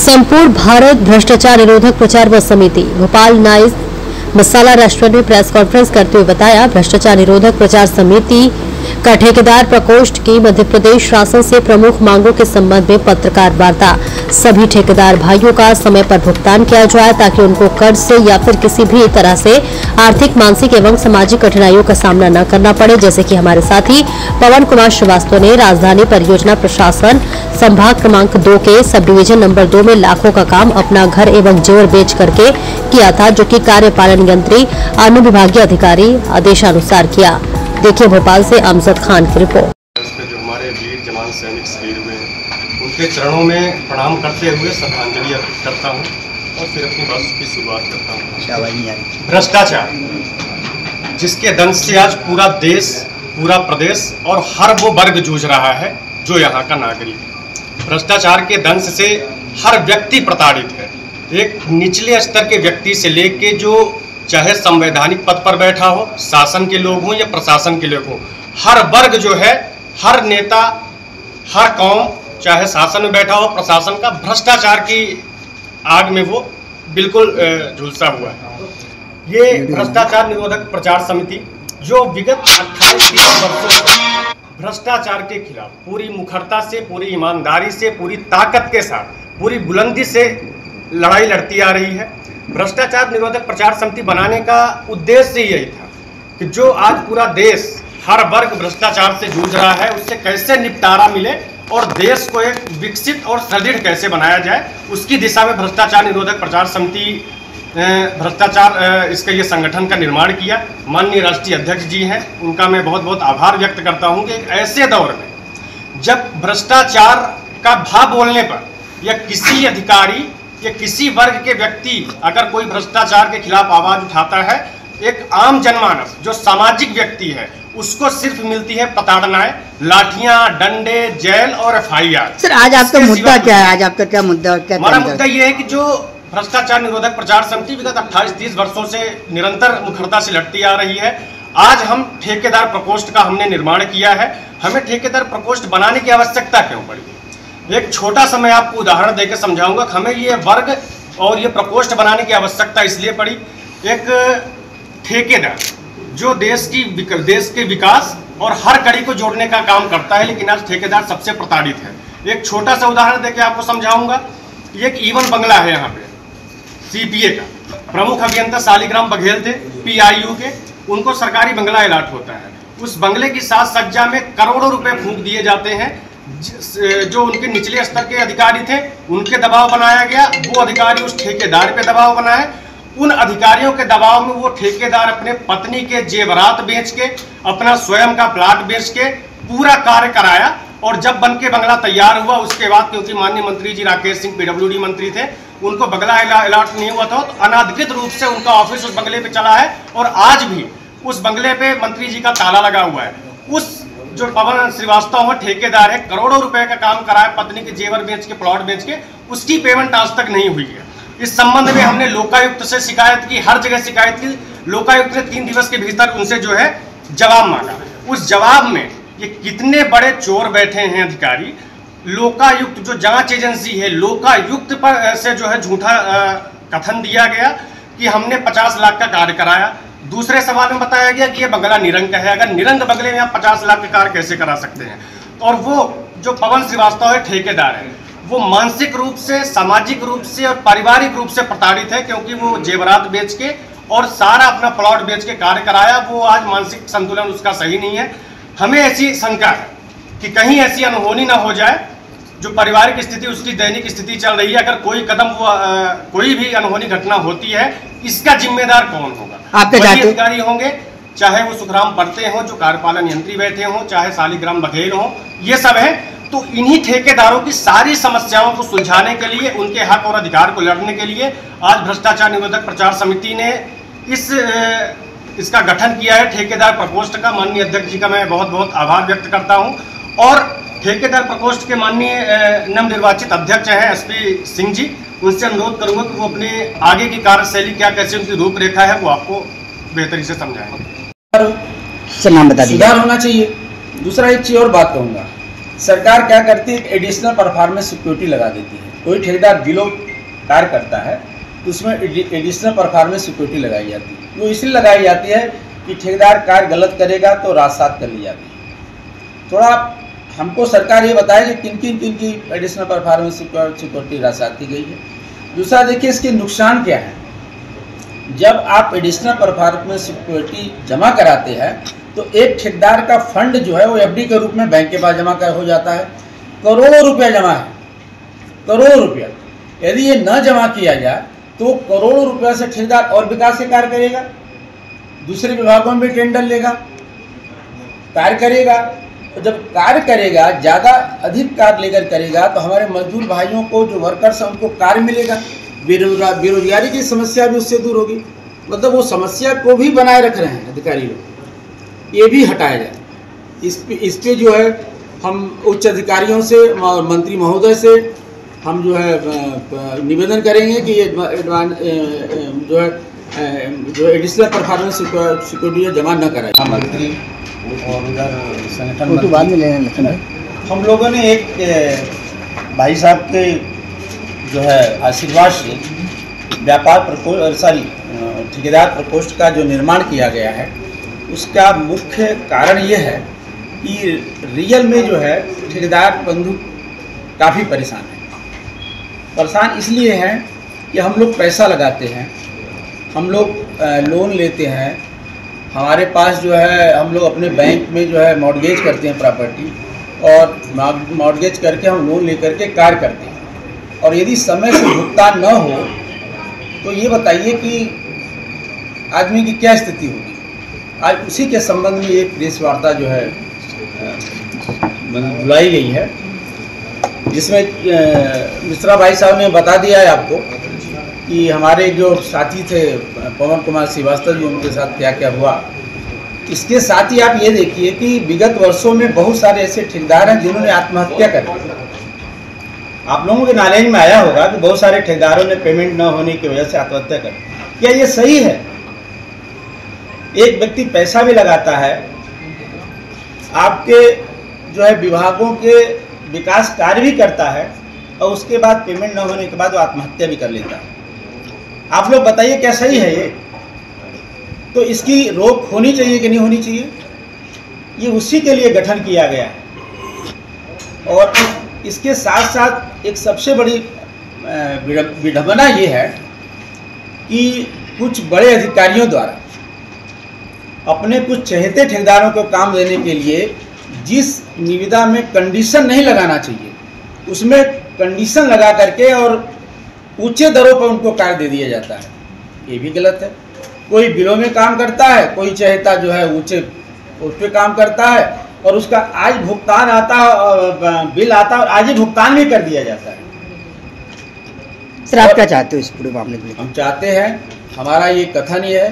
संपूर्ण भारत भ्रष्टाचार निरोधक प्रचार व समिति भोपाल नाइस मसाला रेस्टोरेंट में प्रेस कॉन्फ्रेंस करते हुए बताया, भ्रष्टाचार निरोधक प्रचार समिति का ठेकेदार प्रकोष्ठ की मध्य प्रदेश शासन से प्रमुख मांगों के संबंध में पत्रकार वार्ता। सभी ठेकेदार भाइयों का समय पर भुगतान किया जाए ताकि उनको कर्ज से या फिर किसी भी तरह से आर्थिक, मानसिक एवं सामाजिक कठिनाइयों का सामना न करना पड़े। जैसे कि हमारे साथी पवन कुमार श्रीवास्तव ने राजधानी परियोजना प्रशासन संभाग क्रमांक 2 के सब डिवीजन नंबर 2 में लाखों का काम अपना घर एवं जेवर बेच करके किया था, जो कि कार्यपालन यंत्री अनुविभागीय अधिकारी आदेशानुसार किया। देखिए भोपाल से अमजद खान की रिपोर्ट। जो हमारे वीर जवान सैनिक शहीद हुए, उनके चरणों में प्रणाम करते हुए श्रद्धांजलि अर्पित करता हूं और फिर अपनी बात की शुरुआत करता हूं। भ्रष्टाचार, जिसके दंश से आज पूरा देश, पूरा प्रदेश और हर वो वर्ग जूझ रहा है जो यहाँ का नागरिक है। भ्रष्टाचार के दंश से हर व्यक्ति प्रताड़ित है। एक निचले स्तर के व्यक्ति से लेके जो चाहे संवैधानिक पद पर बैठा हो, शासन के लोग हों या प्रशासन के लोग हों, हर वर्ग जो है, हर नेता, हर कौम, चाहे शासन में बैठा हो, प्रशासन का भ्रष्टाचार की आग में वो बिल्कुल झुलसा हुआ है। ये भ्रष्टाचार निरोधक प्रचार समिति जो विगत 28-30 वर्षों से भ्रष्टाचार के खिलाफ पूरी मुखरता से, पूरी ईमानदारी से, पूरी ताकत के साथ, पूरी बुलंदी से लड़ाई लड़ती आ रही है। भ्रष्टाचार निरोधक प्रचार समिति बनाने का उद्देश्य यही था कि जो आज पूरा देश, हर वर्ग भ्रष्टाचार से जूझ रहा है, उससे कैसे निपटारा मिले और देश को एक विकसित और सुदृढ़ कैसे बनाया जाए, उसकी दिशा में भ्रष्टाचार निरोधक प्रचार समिति इसका ये संगठन का निर्माण किया। माननीय राष्ट्रीय अध्यक्ष जी हैं, उनका मैं बहुत बहुत आभार व्यक्त करता हूं कि एक ऐसे दौर में जब भ्रष्टाचार का भाव बोलने पर या किसी अधिकारी या किसी वर्ग के व्यक्ति अगर कोई भ्रष्टाचार के खिलाफ आवाज उठाता है, एक आम जनमानस जो सामाजिक व्यक्ति है उसको सिर्फ मिलती है प्रताड़नाएं, लाठियां, डंडे, जेल और FIR। सर, आज आपका मुद्दा क्या है? आज आपका क्या मुद्दा और क्या? हमारा मुद्दा ये है कि जो भ्रष्टाचार निरोधक प्रचार समिति विगत 28-30 वर्षों से निरंतर मुखरता से लड़ती आ रही है, आज हम ठेकेदार प्रकोष्ठ का हमने निर्माण किया है। हमें ठेकेदार प्रकोष्ठ बनाने की आवश्यकता क्यों पड़ी? एक छोटा सा मैं आपको उदाहरण देकर समझाऊंगा। हमें ये वर्ग और ये प्रकोष्ठ बनाने की आवश्यकता इसलिए पड़ी, एक ठेकेदार जो देश के विकास और हर कड़ी को जोड़ने का काम करता है, लेकिन आज ठेकेदार सबसे प्रताड़ित है। एक छोटा सा उदाहरण देकर आपको समझाऊंगा। एक ईवन बंगला है यहाँ पे CPA का, प्रमुख अभियंता शालिग्राम बघेल थे PIU के, उनको सरकारी बंगला अलॉट होता है। उस बंगले की साज सज्जा में करोड़ों रुपए फूंक दिए जाते हैं। जो उनके निचले स्तर के अधिकारी थे उनके दबाव बनाया गया, वो अधिकारी उस ठेकेदार पे दबाव बनाए। उन अधिकारियों के दबाव में वो ठेकेदार अपने पत्नी के जेवरात बेच के, अपना स्वयं का प्लाट बेच के पूरा कार्य कराया। और जब बन के बंगला तैयार हुआ उसके बाद, क्योंकि माननीय मंत्री जी राकेश सिंह PWD मंत्री थे, उनको बंगला अलॉट नहीं हुआ था, तो अनाधिकृत रूप से उनका ऑफिस उस बंगले पे चला है और आज भी उस बंगले पे मंत्री जी का ताला लगा हुआ है। उस जो पवन श्रीवास्तव है, ठेकेदार है, करोड़ों रुपए का काम कराया, पत्नी के जेवर बेच के, प्लॉट बेच के, उसकी पेमेंट आज तक नहीं हुई है। इस संबंध में हमने लोकायुक्त से शिकायत की, हर जगह शिकायत की। लोकायुक्त ने 3 दिवस के भीतर उनसे जो है जवाब मांगा। उस जवाब में ये कितने बड़े चोर बैठे हैं अधिकारी। लोकायुक्त जो जांच एजेंसी है, लोकायुक्त पर से जो है झूठा कथन दिया गया कि हमने 50 लाख का कार्य कराया। दूसरे सवाल में बताया गया कि ये बंगला निरंक है। अगर निरंक बंगले में आप 50 लाख का कार्य कैसे करा सकते हैं? और वो जो पवन श्रीवास्तव है, ठेकेदार है, वो मानसिक रूप से, सामाजिक रूप से और पारिवारिक रूप से प्रताड़ित है, क्योंकि वो जेवरात बेच के और सारा अपना प्लॉट बेच के कार्य कराया। वो आज मानसिक संतुलन उसका सही नहीं है। हमें ऐसी शंका है कि कहीं ऐसी अनहोनी ना हो जाए, जो पारिवारिक स्थिति, उसकी दैनिक स्थिति चल रही है, अगर कोई कदम कोई भी अनहोनी घटना होती है, इसका जिम्मेदार कौन होगा? वही अधिकारी होंगे, चाहे वो सुखराम परते हों जो कार्यपालन यंत्री बैठे हों, चाहे शालिग्राम बघेल हों, ये सब है। तो इन्हीं ठेकेदारों की सारी समस्याओं को सुलझाने के लिए, उनके हक और अधिकार को लड़ने के लिए आज भ्रष्टाचार निरोधक प्रचार समिति ने इसका गठन किया है, ठेकेदार प्रकोष्ठ का। माननीय अध्यक्ष जी का मैं बहुत बहुत आभार व्यक्त करता हूं। और ठेकेदार प्रकोष्ठ के माननीय नवनिर्वाचित अध्यक्ष हैं SP सिंह जी, उनसे अनुरोध करूंगा कि वो अपने आगे की कार्यशैली क्या, कैसे उनकी रूपरेखा है, वो आपको बेहतरी से समझाएंगे। सर, नाम बता दीजिए। सुधार होना चाहिए। दूसरा एक चीज और बात कहूँगा, सरकार क्या करती है, एडिशनल परफॉर्मेंस सिक्योरिटी लगा देती है। कोई ठेकेदार बिलो कार्य करता है तो उसमें एडिशनल परफॉर्मेंस सिक्योरिटी लगाई जाती है। वो इसलिए लगाई जाती है कि ठेकेदार कार्य गलत करेगा तो राजसात कर ली जाती है। थोड़ा हमको सरकार ये बताए कि किन किन की एडिशनल परफॉर्मेंस सिक्योरिटी राजसात की गई है। दूसरा देखिए इसके नुकसान क्या है। जब आप एडिशनल परफॉर्मेंस सिक्योरिटी जमा कराते हैं तो एक ठेकेदार का फंड जो है वो एफडी के रूप में बैंक के पास जमा हो जाता है। करोड़ों रुपया जमा है, करोड़ों रुपया। यदि ये न जमा किया जाए तो करोड़ों रुपया से ठेकेदार और विकास के कार्य करेगा, दूसरे विभागों में भी टेंडर लेगा, कार्य करेगा। तो जब कार्य करेगा, ज़्यादा अधिक कार्य लेकर करेगा तो हमारे मजदूर भाइयों को, जो वर्कर्स हैं, उनको कार्य मिलेगा। बेरोजगारी की समस्या भी उससे दूर होगी। मतलब वो समस्या को भी बनाए रख रहे हैं अधिकारी लोग, ये भी हटाया जाए। इस पे जो है हम उच्च अधिकारियों से और मंत्री महोदय से हम जो है निवेदन करेंगे कि ये जो एडिशनल परफॉर्मेंस सिक्योरिटी जमा न कराए। मंत्री और उधर संगठन तो बाद में लेना हम लोगों ने एक भाई साहब के जो है आशीर्वाद से व्यापार प्रकोष्ठ ठेकेदार प्रकोष्ठ का जो निर्माण किया गया है, उसका मुख्य कारण ये है कि रियल में जो है ठेकेदार बंधु काफ़ी परेशान है। परेशान इसलिए हैं कि हम लोग पैसा लगाते हैं, हम लोग लोन लेते हैं, हमारे पास जो है हम लोग अपने बैंक में जो है मॉर्गेज करते हैं प्रॉपर्टी, और मॉर्गेज करके हम लोन लेकर के कार्य करते हैं। और यदि समय से भुगतान न हो तो ये बताइए कि आदमी की क्या स्थिति होगी। आज उसी के संबंध में एक प्रेस वार्ता जो है बुलाई गई है, जिसमें मिश्रा भाई साहब ने बता दिया है आपको कि हमारे जो साथी थे पवन कुमार श्रीवास्तव जी, उनके साथ क्या क्या हुआ। इसके साथ ही आप ये देखिए कि विगत वर्षों में बहुत सारे ऐसे ठेकेदार हैं जिन्होंने आत्महत्या कर ली। आप लोगों के नॉलेज में आया होगा कि बहुत सारे ठेकेदारों ने पेमेंट न होने की वजह से आत्महत्या कर ली। क्या ये सही है? एक व्यक्ति पैसा भी लगाता है, आपके जो है विभागों के विकास कार्य भी करता है, और उसके बाद पेमेंट न होने के बाद वो आत्महत्या भी कर लेता है। आप लोग बताइए क्या सही है ये? तो इसकी रोक होनी चाहिए कि नहीं होनी चाहिए? ये उसी के लिए गठन किया गया है। और इसके साथ साथ एक सबसे बड़ी विडंबना ये है कि कुछ बड़े अधिकारियों द्वारा अपने कुछ चहेते ठेकेदारों को काम देने के लिए जिस निविदा में कंडीशन नहीं लगाना चाहिए, उसमें कंडीशन लगा करके और ऊंचे दरों पर उनको कार्य दे दिया जाता है। ये भी गलत है। कोई बिलों में काम करता है, कोई चहेता जो है ऊंचे उस पर काम करता है, और उसका आज भुगतान आता है, बिल आता है और आज ही भुगतान भी कर दिया जाता है। सर आप क्या चाहते हो इस पूरे मामले में? हम चाहते हैं, हमारा ये कथन ये है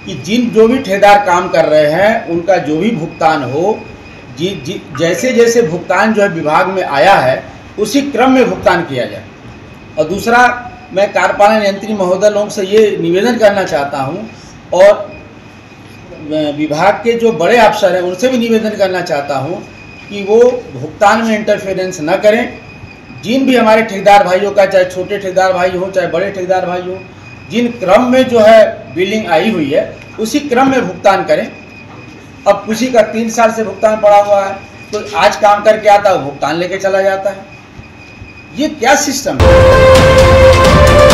कि जो भी ठेकेदार काम कर रहे हैं उनका जो भी भुगतान हो, जैसे जैसे भुगतान जो है विभाग में आया है उसी क्रम में भुगतान किया जाए। और दूसरा, मैं कार्यपालन यंत्री महोदय लोगों से ये निवेदन करना चाहता हूँ, और विभाग के जो बड़े अफसर हैं उनसे भी निवेदन करना चाहता हूँ कि वो भुगतान में इंटरफेरेंस न करें। जिन भी हमारे ठेकेदार भाइयों का, चाहे छोटे ठेकेदार भाई हो चाहे बड़े ठेकेदार भाई हो, जिन क्रम में जो है बिलिंग आई हुई है उसी क्रम में भुगतान करें। अब किसी का 3 साल से भुगतान पड़ा हुआ है तो आज काम करके आता है, भुगतान लेके चला जाता है। ये क्या सिस्टम है?